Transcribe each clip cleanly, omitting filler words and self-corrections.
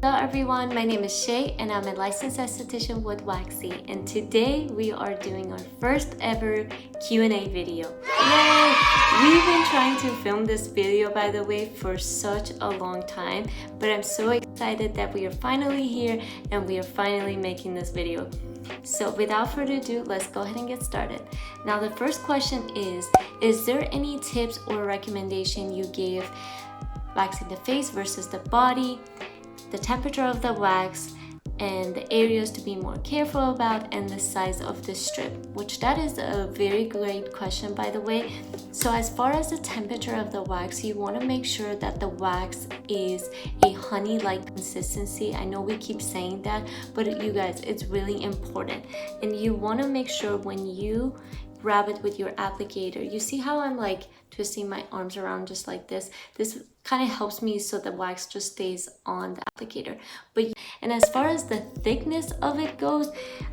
Hello everyone, my name is Shay and I'm a licensed esthetician with Waxy, and today we are doing our first ever Q&A video. Yay! We've been trying to film this video, by the way, for such a long time, but I'm so excited that we are finally here and we are finally making this video. So without further ado, let's go ahead and get started. Now the first question is there any tips or recommendation you give waxing the face versus the body, the temperature of the wax, and the areas to be more careful about, and the size of the strip? Which that is a very great question, by the way. So as far as the temperature of the wax, you want to make sure that the wax is a honey-like consistency. I know we keep saying that, but you guys, it's really important. And you want to make sure when you grab it with your applicator, you see how I'm like twisting my arms around just like this? This kind of helps me so the wax just stays on the applicator. And as far as the thickness of it goes,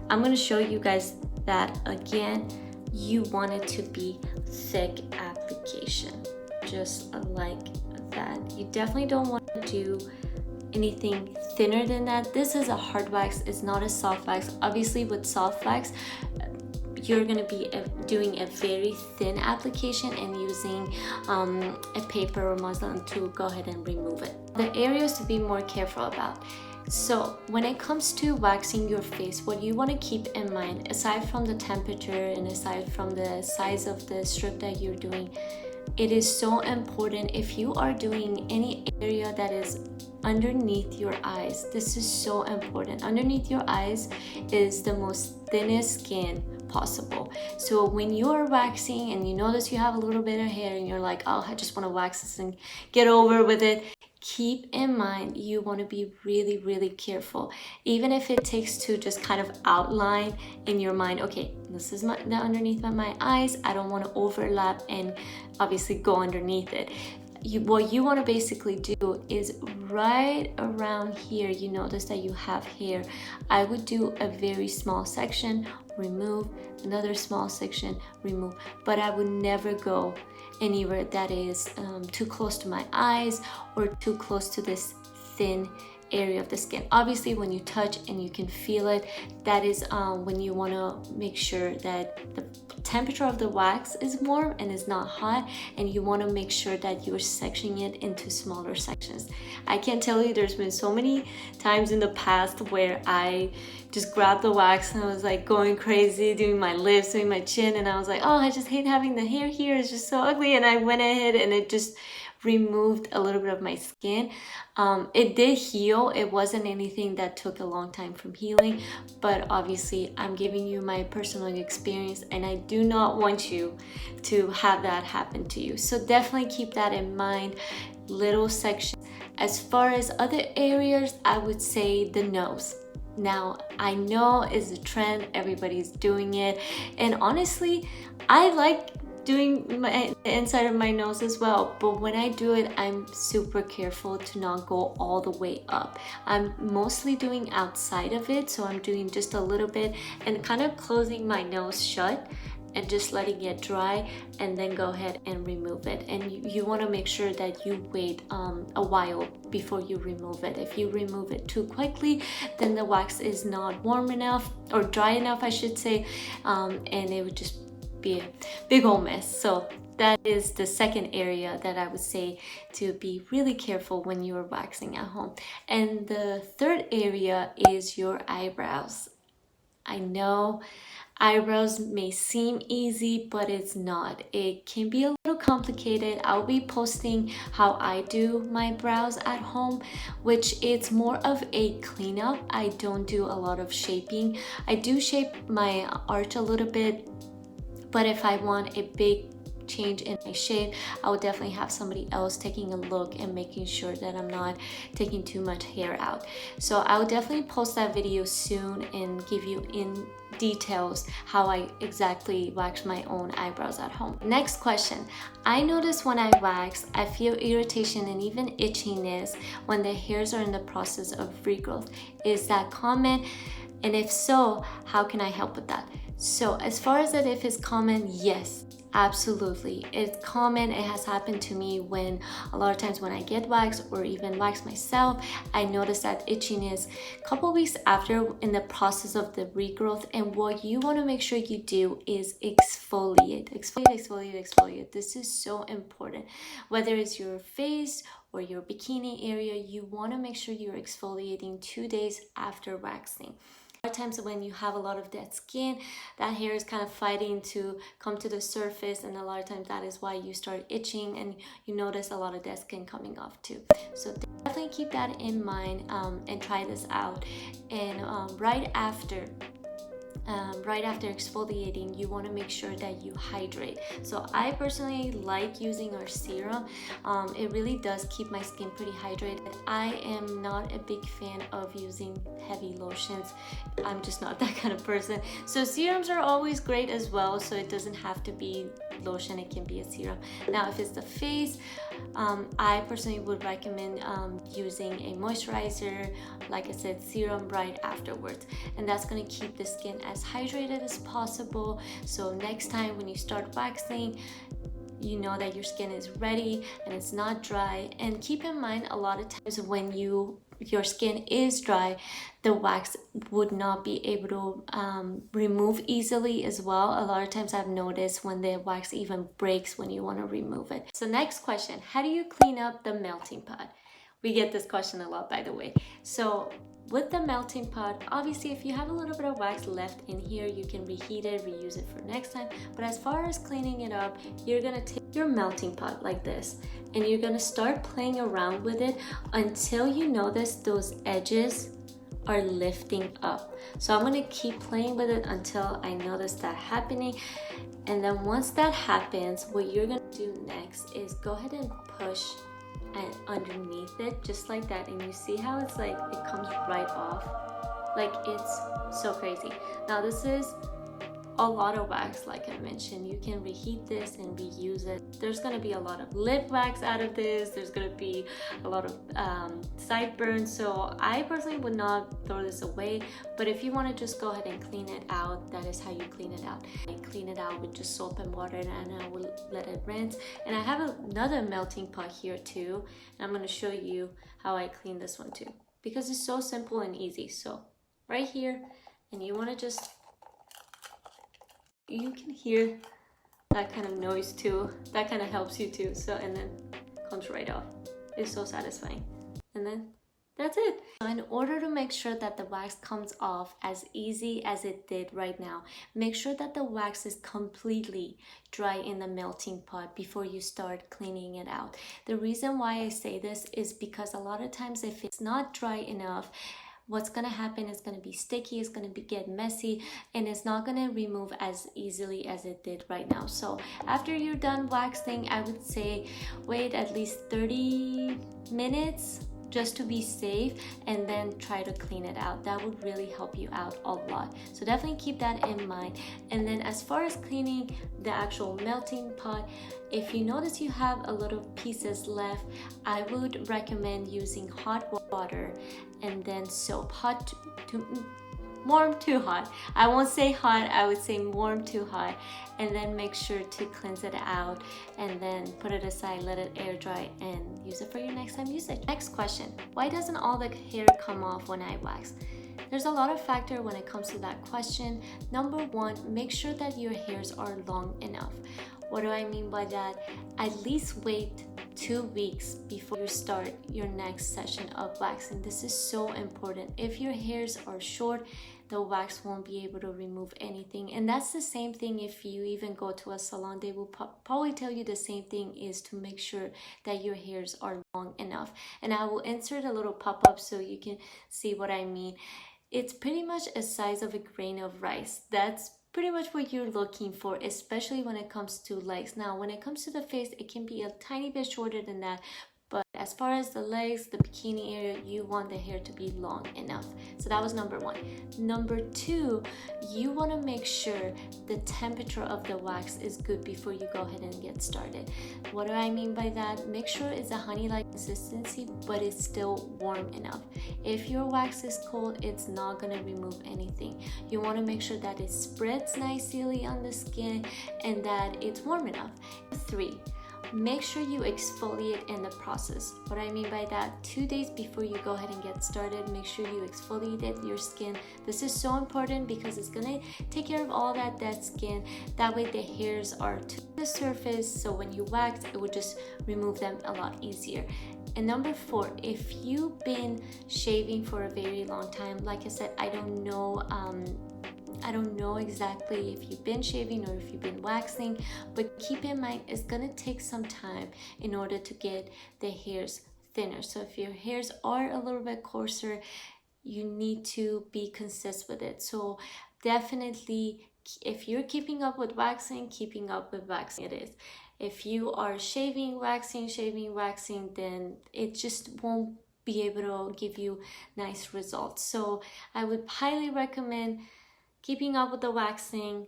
I'm going to show you guys that again. You want it to be thick application, just like that. You definitely don't want to do anything thinner than that. This is a hard wax, it's not a soft wax. Obviously with soft wax, you're going to be doing a very thin application and using a paper or muslin to go ahead and remove it. The areas to be more careful about. So when it comes to waxing your face, what you want to keep in mind, aside from the temperature and aside from the size of the strip that you're doing, it is so important if you are doing any area that is underneath your eyes. This is so important. Underneath your eyes is the most thinnest skin possible. So when you're waxing and you notice you have a little bit of hair and you're like, oh, I just want to wax this and get over with it, keep in mind you want to be really, really careful. Even if it takes to just kind of outline in your mind, okay, this is the underneath of my eyes, I don't want to overlap and obviously go underneath it. What you want to basically do is right around here, you notice that you have hair. I would do a very small section, remove, another small section, remove, but I would never go anywhere that is too close to my eyes or too close to this thin area of the skin. Obviously when you touch and you can feel it, that is when you want to make sure that the temperature of the wax is warm and is not hot, and you want to make sure that you're sectioning it into smaller sections. I can't tell you, there's been so many times in the past where I just grabbed the wax and I was like going crazy, doing my lips, doing my chin, and I was like, oh, I just hate having the hair here, it's just so ugly, and I went ahead and it just removed a little bit of my skin. It did heal. It wasn't anything that took a long time from healing, but obviously I'm giving you my personal experience and I do not want you to have that happen to you. So definitely keep that in mind. Little sections. As far as other areas, I would say the nose. Now, I know it's a trend, everybody's doing it, and honestly, I like doing the inside of my nose as well, but when I do it, I'm super careful to not go all the way up. I'm mostly doing outside of it, so I'm doing just a little bit and kind of closing my nose shut and just letting it dry, and then go ahead and remove it. And you want to make sure that you wait a while before you remove it. If you remove it too quickly, then the wax is not warm enough, or dry enough I should say, and it would just be a big old mess. So that is the second area that I would say to be really careful when you're waxing at home. And the third area is your eyebrows. I know eyebrows may seem easy, but it's not. It can be a little complicated. I'll be posting how I do my brows at home, which it's more of a cleanup. I don't do a lot of shaping. I do shape my arch a little bit, but if I want a big change in my shape, I would definitely have somebody else taking a look and making sure that I'm not taking too much hair out. So I will definitely post that video soon and give you in details how I exactly wax my own eyebrows at home. Next question. I notice when I wax, I feel irritation and even itchiness when the hairs are in the process of regrowth. Is that common? And if so, how can I help with that? So as far as that, if it's common, yes, absolutely. It's common. It has happened to me when a lot of times when I get waxed or even wax myself, I notice that itchiness a couple weeks after in the process of the regrowth. And what you want to make sure you do is exfoliate, exfoliate, exfoliate, exfoliate. This is so important. Whether it's your face or your bikini area, you want to make sure you're exfoliating 2 days after waxing. A lot of times when you have a lot of dead skin, that hair is kind of fighting to come to the surface, and a lot of times that is why you start itching and you notice a lot of dead skin coming off too. So definitely keep that in mind and try this out. And right after exfoliating, you want to make sure that you hydrate. So I personally like using our serum. It really does keep my skin pretty hydrated. I am not a big fan of using heavy lotions. I'm just not that kind of person. So serums are always great as well, so it doesn't have to be lotion, it can be a serum. Now if it's the face, I personally would recommend using a moisturizer, like I said, serum right afterwards, and that's going to keep the skin as hydrated as possible. So next time when you start waxing, you know that your skin is ready and it's not dry. And keep in mind, a lot of times when your skin is dry, the wax would not be able to remove easily as well. A lot of times I've noticed when the wax even breaks when you want to remove it. So next question, how do you clean up the melting pot? We get this question a lot, by the way. So with the melting pot, obviously if you have a little bit of wax left in here, you can reheat it, reuse it for next time. But as far as cleaning it up, you're gonna take your melting pot like this and you're gonna start playing around with it until you notice those edges are lifting up. So I'm gonna keep playing with it until I notice that happening. And then once that happens, what you're gonna do next is go ahead and push and underneath it just like that, and you see how it's like it comes right off, like it's so crazy. Now this is a lot of wax, like I mentioned. You can reheat this and reuse it. There's going to be a lot of lip wax out of this. There's going to be a lot of sideburns. So I personally would not throw this away, but if you want to just go ahead and clean it out, that is how you clean it out. I clean it out with just soap and water, and I will let it rinse. And I have another melting pot here too, and I'm going to show you how I clean this one too, because it's so simple and easy. So right here, and you want to just, you can hear that kind of noise too. That kind of helps you too. So, and then comes right off. It's so satisfying. And then that's it. So in order to make sure that the wax comes off as easy as it did right now, make sure that the wax is completely dry in the melting pot before you start cleaning it out. The reason why I say this is because a lot of times if it's not dry enough, what's going to happen is going to be sticky, it's going to get messy, and it's not going to remove as easily as it did right now. So after you're done waxing, I would say wait at least 30 minutes just to be safe, and then try to clean it out. That would really help you out a lot. So definitely keep that in mind. And then as far as cleaning the actual melting pot, if you notice you have a little pieces left, I would recommend using hot water and then soap. Warm to hot. I won't say hot, I would say warm to hot. And then make sure to cleanse it out and then put it aside, let it air dry, and use it for your next time usage. Next question, why doesn't all the hair come off when I wax? There's a lot of factor when it comes to that question. Number one, make sure that your hairs are long enough. What do I mean by that? At least wait 2 weeks before you start your next session of waxing. This is so important. If your hairs are short, the wax won't be able to remove anything. And that's the same thing if you even go to a salon. They will probably tell you the same thing, is to make sure that your hairs are long enough. And I will insert a little pop-up so you can see what I mean. It's pretty much a size of a grain of rice. That's pretty much what you're looking for, especially when it comes to legs. Now, when it comes to the face, it can be a tiny bit shorter than that, But as far as the legs, the bikini area, you want the hair to be long enough. So that was number one. Number two, you want to make sure the temperature of the wax is good before you go ahead and get started. What do I mean by that? Make sure it's a honey-like consistency, but it's still warm enough. If your wax is cold, it's not going to remove anything. You want to make sure that it spreads nicely on the skin and that it's warm enough. Three, make sure you exfoliate in the process. What I mean by that, 2 days before you go ahead and get started, make sure you exfoliate your skin. This is so important because it's gonna take care of all that dead skin. That way the hairs are to the surface, so when you wax, it would just remove them a lot easier. And number four, if you've been shaving for a very long time, like I said, I don't know exactly if you've been shaving or if you've been waxing, but keep in mind it's gonna take some time in order to get the hairs thinner. So if your hairs are a little bit coarser, you need to be consistent with it. So definitely, if you're keeping up with waxing, it is. If you are shaving, waxing, then it just won't be able to give you nice results. So I would highly recommend keeping up with the waxing.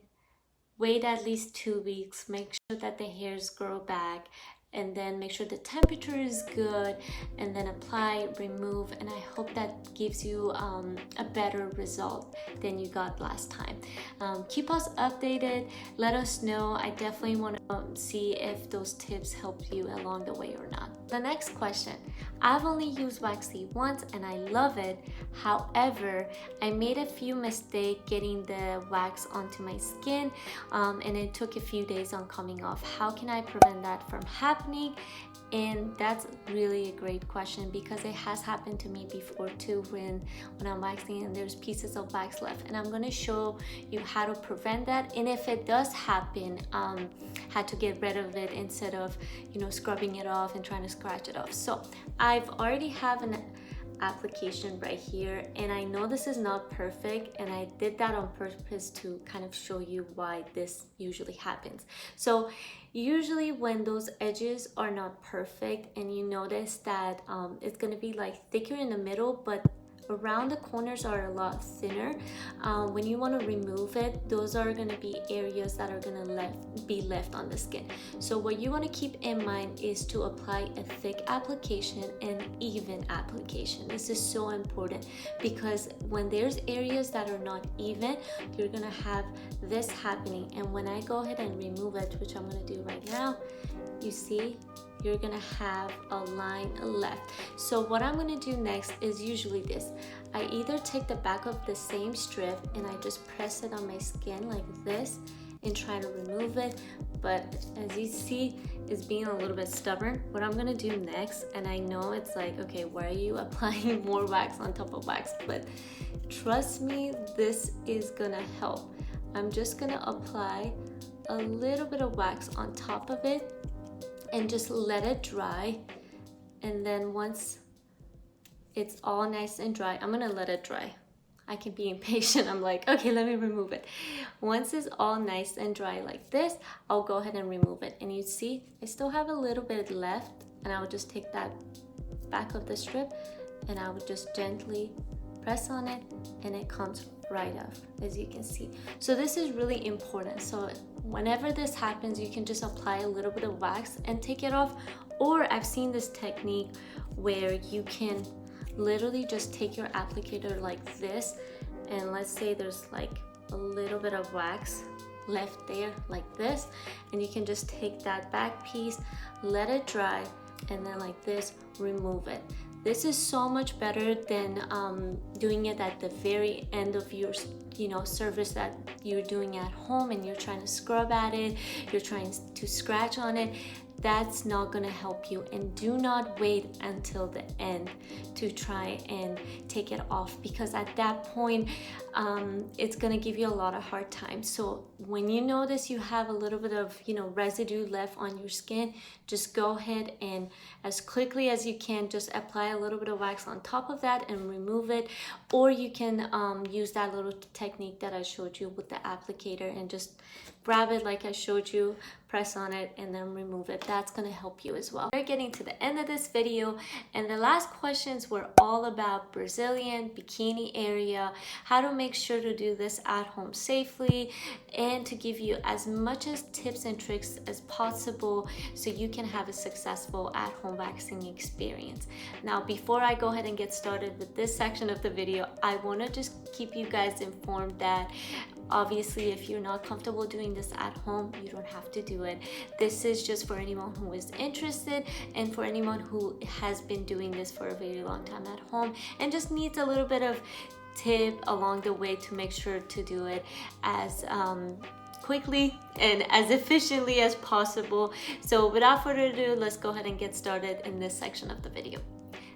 Wait at least 2 weeks, make sure that the hairs grow back, and then make sure the temperature is good, and then apply, remove, and I hope that gives you a better result than you got last time. Keep us updated, let us know. I definitely want to see if those tips help you along the way or not. The next question, I've only used Waxy once and I love it. However, I made a few mistakes getting the wax onto my skin, and it took a few days on coming off. How can I prevent that from happening? And that's really a great question because it has happened to me before too, when I'm waxing and there's pieces of wax left, and I'm going to show you how to prevent that. And if it does happen, how to get rid of it instead of scrubbing it off and trying to scratch it off. So I've already have an application right here, and I know this is not perfect, and I did that on purpose to kind of show you why this usually happens. So usually when those edges are not perfect and you notice that it's going to be like thicker in the middle, but around the corners are a lot thinner, when you want to remove it, those are going to be areas that are going to be left on the skin. So what you want to keep in mind is to apply a thick application and even application. This is so important because when there's areas that are not even, you're going to have this happening. And when I go ahead and remove it, which I'm going to do right now, you see you're gonna have a line left. So what I'm gonna do next is usually this. I either take the back of the same strip and I just press it on my skin like this and try to remove it, but as you see, it's being a little bit stubborn. What I'm gonna do next, and I know it's like, okay, why are you applying more wax on top of wax? But trust me, this is gonna help. I'm just gonna apply a little bit of wax on top of it and just let it dry. And then once it's all nice and dry, I'm gonna let it dry. I can be impatient. I'm like, okay, let me remove it. Once it's all nice and dry like this, I'll go ahead and remove it. And you see, I still have a little bit left, and I would just take that back of the strip and I would just gently press on it and it comes right off, as you can see. So this is really important. So whenever this happens, you can just apply a little bit of wax and take it off. Or I've seen this technique where you can literally just take your applicator like this, and let's say there's like a little bit of wax left there like this, and you can just take that back piece, let it dry, and then like this, remove it. This is so much better than doing it at the very end of your service that you're doing at home and you're trying to scrub at it, you're trying to scratch on it. That's not gonna help you. And do not wait until the end to try and take it off, because at that point it's gonna give you a lot of hard time. So when you notice you have a little bit of residue left on your skin, just go ahead and as quickly as you can just apply a little bit of wax on top of that and remove it. Or you can use that little technique that I showed you with the applicator and just grab it like I showed you, press on it, and then remove it. That's going to help you as well. We're getting to the end of this video, and the last questions were all about Brazilian bikini area, how to make sure to do this at home safely, and to give you as much as tips and tricks as possible so you can have a successful at-home waxing experience. Now, before I go ahead and get started with this section of the video, I want to just keep you guys informed that obviously, if you're not comfortable doing this at home, you don't have to do it. This is just for anyone who is interested and for anyone who has been doing this for a very long time at home and just needs a little bit of tip along the way to make sure to do it as quickly and as efficiently as possible. So without further ado, let's go ahead and get started in this section of the video.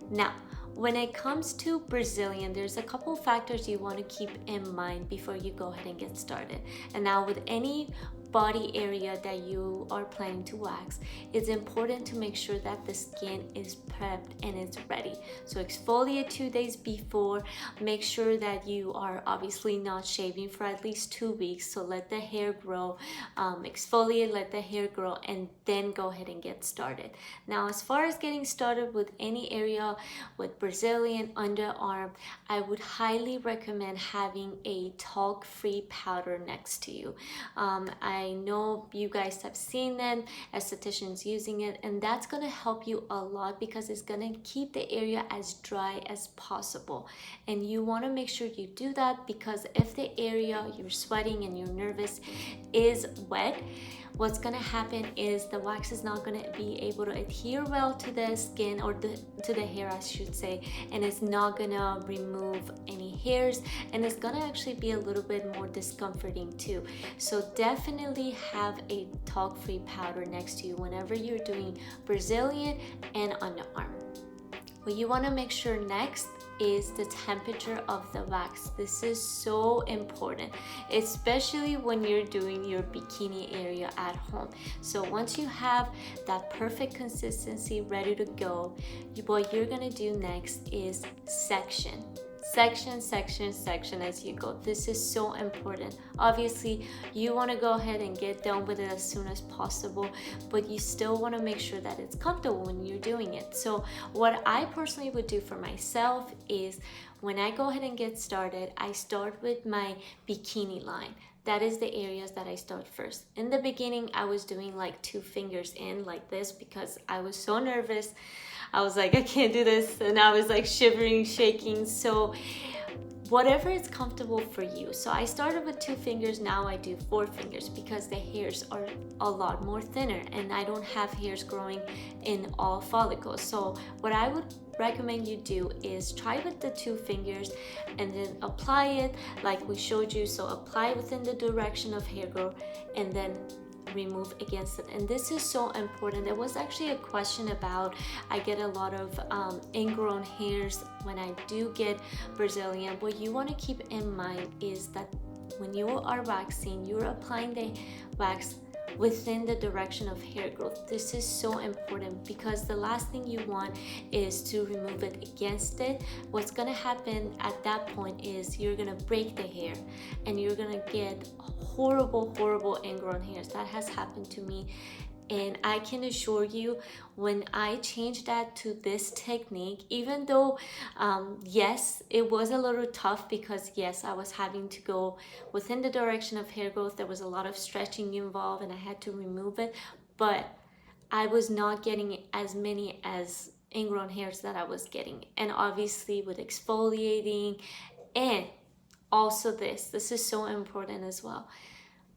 Now, when it comes to Brazilian, there's a couple factors you want to keep in mind before you go ahead and get started. And now with any body area that you are planning to wax, it's important to make sure that the skin is prepped and it's ready. So exfoliate 2 days before. Make sure that you are obviously not shaving for at least 2 weeks. So let the hair grow, exfoliate, let the hair grow, and then go ahead and get started. Now, as far as getting started with any area with Brazilian underarm, I would highly recommend having a talc-free powder next to you. I know you guys have seen them, estheticians using it, and that's going to help you a lot because it's going to keep the area as dry as possible. And you want to make sure you do that because if the area you're sweating and you're nervous is wet, what's going to happen is the wax is not going to be able to adhere well to the skin or to the hair, I should say, and it's not going to remove any hairs, and it's going to actually be a little bit more discomforting too. So definitely have a talc-free powder next to you whenever you're doing Brazilian and underarm. What you want to make sure next is the temperature of the wax. This is so important, especially when you're doing your bikini area at home. So once you have that perfect consistency ready to go, what you're gonna do next is section as you go. This is so important. Obviously, you want to go ahead and get done with it as soon as possible, but you still want to make sure that it's comfortable when you're doing it. So what I personally would do for myself is when I go ahead and get started, I start with my bikini line. That is the areas that I start first. In the beginning, I was doing like 2 fingers in like this because I was so nervous. I was like, I can't do this. And I was like shivering, shaking. So whatever is comfortable for you. So I started with 2 fingers. Now I do 4 fingers because the hairs are a lot more thinner and I don't have hairs growing in all follicles. So what I would recommend you do is try with the 2 fingers and then apply it like we showed you. So apply within the direction of hair growth and then remove against it. And this is so important. There was actually a question about, I get a lot of ingrown hairs when I do get Brazilian. What you want to keep in mind is that when you are waxing, you're applying the wax within the direction of hair growth. This is so important because the last thing you want is to remove it against it. What's gonna happen at that point is you're gonna break the hair and you're gonna get horrible ingrown hairs. That has happened to me. And I can assure you, when I changed that to this technique, even though, yes, it was a little tough because, yes, I was having to go within the direction of hair growth. There was a lot of stretching involved and I had to remove it. But I was not getting as many as ingrown hairs that I was getting. And obviously with exfoliating and also this is so important as well.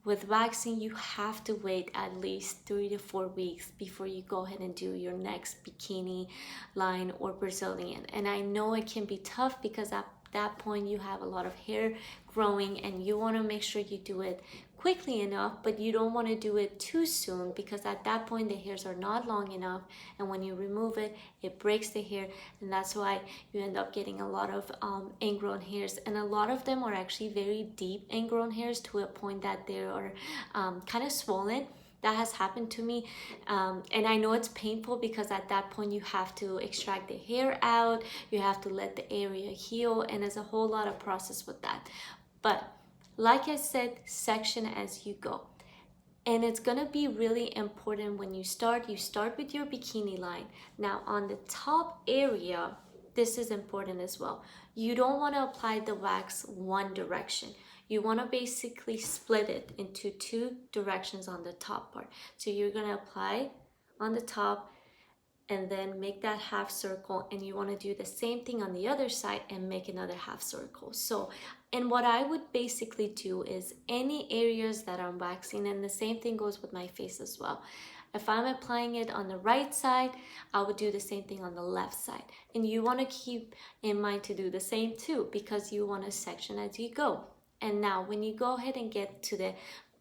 With waxing, you have to wait at least 3 to 4 weeks before you go ahead and do your next bikini line or Brazilian. And I know it can be tough because at that point you have a lot of hair growing and you want to make sure you do it quickly enough, but you don't want to do it too soon because at that point the hairs are not long enough, and when you remove it, it breaks the hair, and that's why you end up getting a lot of ingrown hairs, and a lot of them are actually very deep ingrown hairs to a point that they are kind of swollen. That has happened to me, and I know it's painful because at that point you have to extract the hair out, you have to let the area heal, and there's a whole lot of process with that. But like I said, section as you go. And it's gonna be really important when you start with your bikini line. Now on the top area, this is important as well. You don't wanna apply the wax one direction. You wanna basically split it into two directions on the top part. So you're gonna apply on the top and then make that half circle, and you want to do the same thing on the other side and make another half circle. So, and what I would basically do is any areas that I'm waxing, and the same thing goes with my face as well. If I'm applying it on the right side, I would do the same thing on the left side. And you want to keep in mind to do the same too, because you want to section as you go. And now when you go ahead and get to the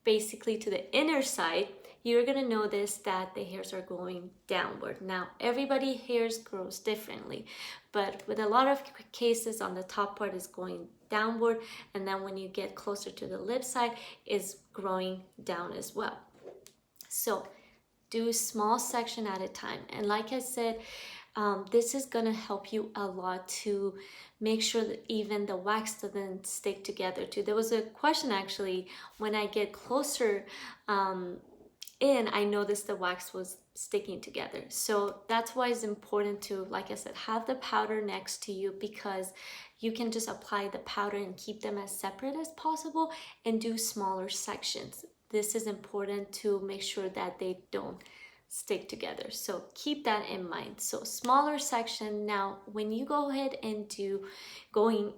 basically to the inner side, you're gonna notice that the hairs are going downward. Now, everybody hairs grows differently, but with a lot of cases on the top part is going downward, and then when you get closer to the lip side, is growing down as well. So do a small section at a time. And like I said, this is gonna help you a lot to make sure that even the wax doesn't stick together too. There was a question actually, when I get closer I noticed the wax was sticking together. So that's why it's important to, like I said, have the powder next to you, because you can just apply the powder and keep them as separate as possible and do smaller sections. This is important to make sure that they don't stick together. So keep that in mind. So smaller section. Now, when you go ahead and doing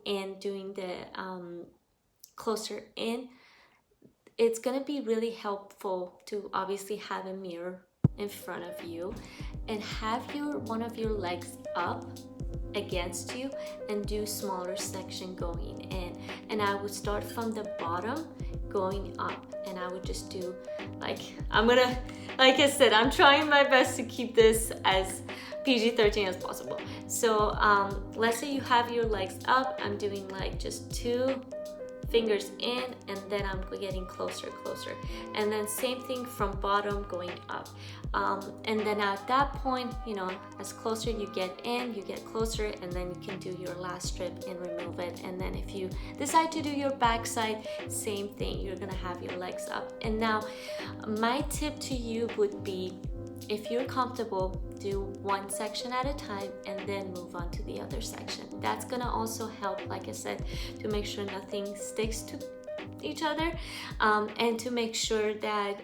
the closer in, it's going to be really helpful to obviously have a mirror in front of you and have one of your legs up against you and do smaller section going in. And I would start from the bottom going up, and I would just do like I said, I'm trying my best to keep this as PG-13 as possible. So let's say you have your legs up. I'm doing like just 2 fingers in, and then I'm getting closer, and then same thing from bottom going up, and then at that point, you know, as closer you get in, you get closer, and then you can do your last strip and remove it. And then if you decide to do your back side, same thing, you're gonna have your legs up. And now my tip to you would be, if you're comfortable, do one section at a time and then move on to the other section. That's gonna also help, like I said, to make sure nothing sticks to each other, and to make sure that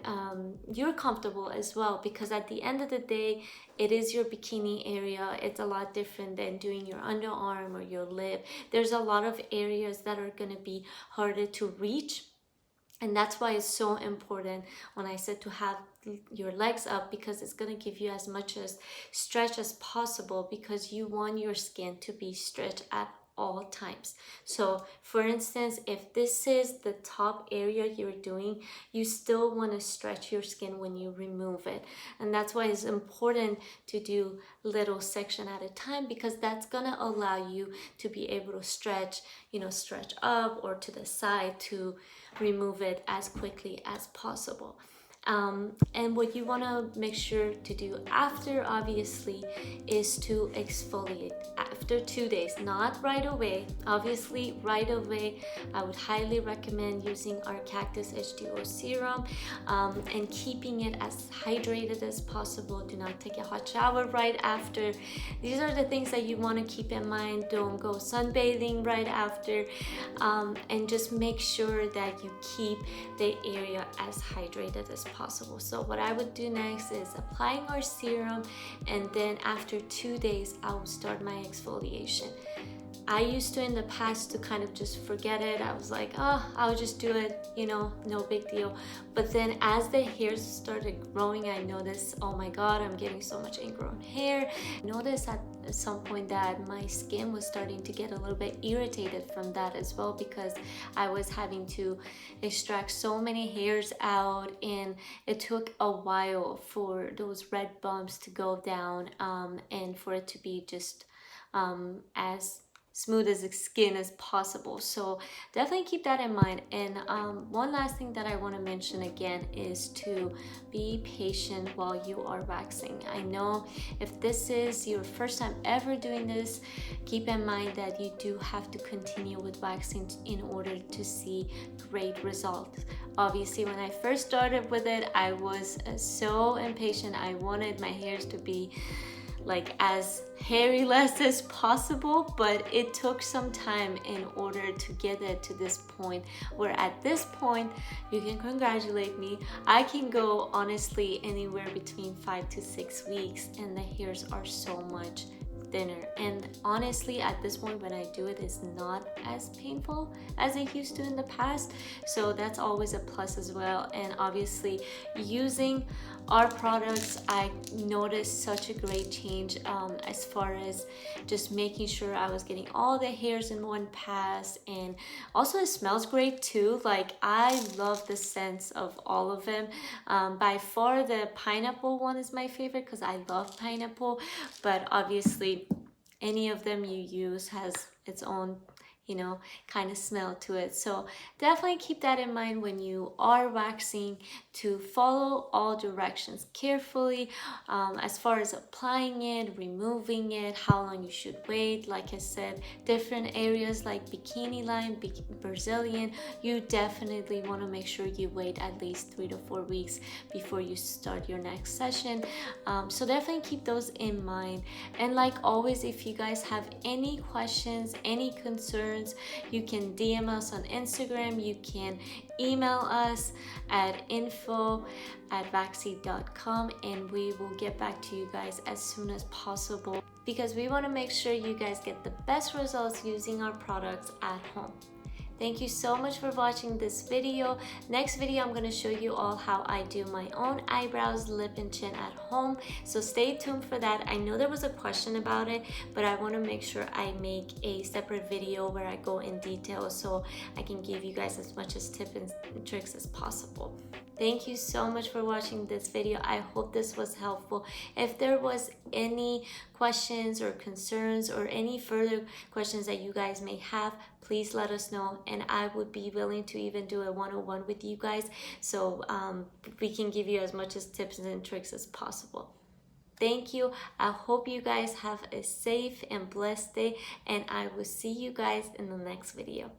you're comfortable as well, because at the end of the day, it is your bikini area. It's a lot different than doing your underarm or your lip. There's a lot of areas that are gonna be harder to reach. And that's why it's so important when I said to have your legs up, because it's going to give you as much as stretch as possible, because you want your skin to be stretched at all times. So for instance, if this is the top area you're doing, you still want to stretch your skin when you remove it. And that's why it's important to do little section at a time, because that's going to allow you to be able to stretch, you know, stretch up or to the side to remove it as quickly as possible. And what you want to make sure to do after, obviously, is to exfoliate after 2 days, not right away. Obviously, right away, I would highly recommend using our Cactus H2O serum and keeping it as hydrated as possible. Do not take a hot shower right after. These are the things that you want to keep in mind. Don't go sunbathing right after, and just make sure that you keep the area as hydrated as possible. So what I would do next is applying our serum, and then after 2 days I will start my exfoliation. I used to in the past to kind of just forget it. I was like, oh, I'll just do it, you know, no big deal. But then as the hairs started growing, I noticed, oh my God, I'm getting so much ingrown hair. I noticed at some point that my skin was starting to get a little bit irritated from that as well, because I was having to extract so many hairs out, and it took a while for those red bumps to go down, and for it to be just as smooth as skin as possible. So definitely keep that in mind. And one last thing that I want to mention again is to be patient while you are waxing. I know if this is your first time ever doing this, keep in mind that you do have to continue with waxing in order to see great results. Obviously, when I first started with it, I was so impatient. I wanted my hairs to be like as hairy-less as possible, but it took some time in order to get it to this point where at this point you can congratulate me. I can go honestly anywhere between 5 to 6 weeks and the hairs are so much thinner, and honestly at this point when I do it, it's not as painful as it used to in the past, so that's always a plus as well. And obviously using our products, I noticed such a great change as far as just making sure I was getting all the hairs in one pass, and also it smells great too. Like, I love the scents of all of them. By far the pineapple one is my favorite because I love pineapple, but obviously any of them you use has its own, you know, kind of smell to it. So definitely keep that in mind when you are waxing, to follow all directions carefully as far as applying it, removing it, how long you should wait. Like I said, different areas like bikini line, Brazilian, you definitely want to make sure you wait at least 3 to 4 weeks before you start your next session. So definitely keep those in mind. And like always, if you guys have any questions, any concerns, you can DM us on Instagram, you can email us at info@wakse.com, and we will get back to you guys as soon as possible, because we want to make sure you guys get the best results using our products at home. Thank you so much for watching this video. Next video, I'm going to show you all how I do my own eyebrows, lip, and chin at home. So stay tuned for that. I know there was a question about it, but I want to make sure I make a separate video where I go in detail so I can give you guys as much as tips and tricks as possible. Thank you so much for watching this video. I hope this was helpful. If there was any questions or concerns or any further questions that you guys may have, please let us know, and I would be willing to even do a one-on-one with you guys, so we can give you as much as tips and tricks as possible. Thank you. I hope you guys have a safe and blessed day, and I will see you guys in the next video.